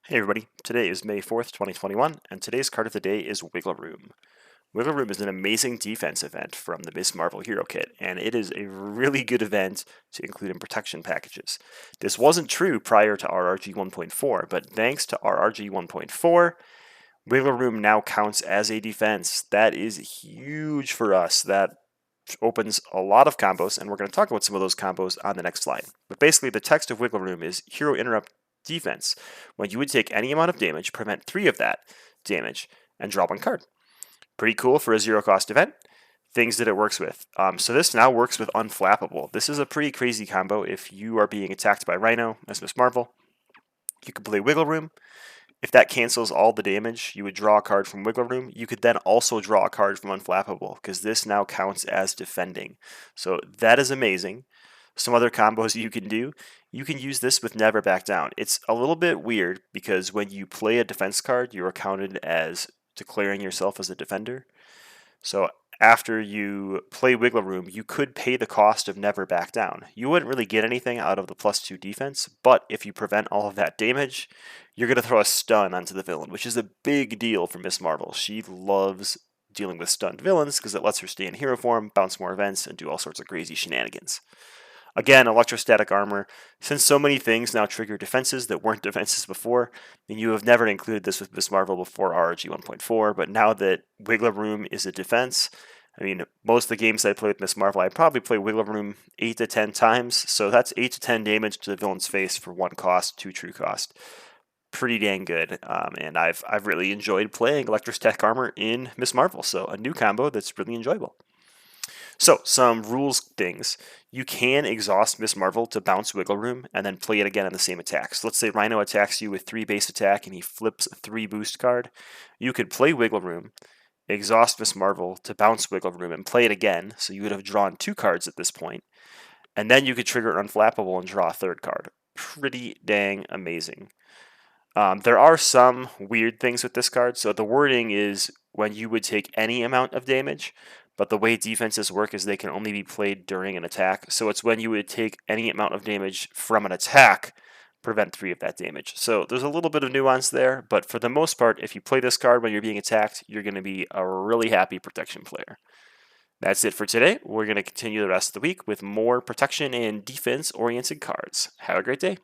Hey everybody, today is May 4th, 2021, and today's card of the day is Wiggle Room. Wiggle Room is an amazing defense event from the Ms. Marvel Hero Kit, and it is a really good event to include in protection packages. This wasn't true prior to RRG 1.4, but thanks to RRG 1.4, Wiggle Room now counts as a defense. That is huge for us. That opens a lot of combos, and we're going to talk about some of those combos on the next slide. But basically, the text of Wiggle Room is Hero Interrupt defense. When you would take any amount of damage, prevent 3 of that damage, and draw 1 card. Pretty cool for a 0-cost event. Things that it works with. So this now works with Unflappable. This is a pretty crazy combo if you are being attacked by Rhino as Ms. Marvel. You can play Wiggle Room. If that cancels all the damage, you would draw a card from Wiggle Room. You could then also draw a card from Unflappable, because this now counts as defending. So that is amazing. Some other combos you can do, you can use this with Never Back Down. It's a little bit weird, because when you play a defense card, you are counted as declaring yourself as a defender. So after you play Wiggle Room, you could pay the cost of Never Back Down. You wouldn't really get anything out of the +2 defense, but if you prevent all of that damage, you're going to throw a stun onto the villain, which is a big deal for Ms. Marvel. She loves dealing with stunned villains because it lets her stay in hero form, bounce more events, and do all sorts of crazy shenanigans. Again, electrostatic armor. Since so many things now trigger defenses that weren't defenses before, and you have never included this with Ms. Marvel before RRG 1.4, but now that Wiggle Room is a defense, I mean, most of the games I play with Ms. Marvel, I probably play Wiggle Room 8 to 10 times, so that's 8 to 10 damage to the villain's face for 1 cost, 2 true cost. Pretty dang good, and I've really enjoyed playing electrostatic armor in Ms. Marvel, so a new combo that's really enjoyable. So, some rules things. You can exhaust Ms. Marvel to bounce Wiggle Room and then play it again on the same attack. So let's say Rhino attacks you with 3 base attack and he flips a 3 boost card. You could play Wiggle Room, exhaust Ms. Marvel to bounce Wiggle Room and play it again. So you would have drawn 2 cards at this point. And then you could trigger Unflappable and draw a 3rd card. Pretty dang amazing. There are some weird things with this card. So the wording is when you would take any amount of damage, but the way defenses work is they can only be played during an attack. So it's when you would take any amount of damage from an attack, prevent 3 of that damage. So there's a little bit of nuance there, but for the most part, if you play this card when you're being attacked, you're going to be a really happy protection player. That's it for today. We're going to continue the rest of the week with more protection and defense oriented cards. Have a great day.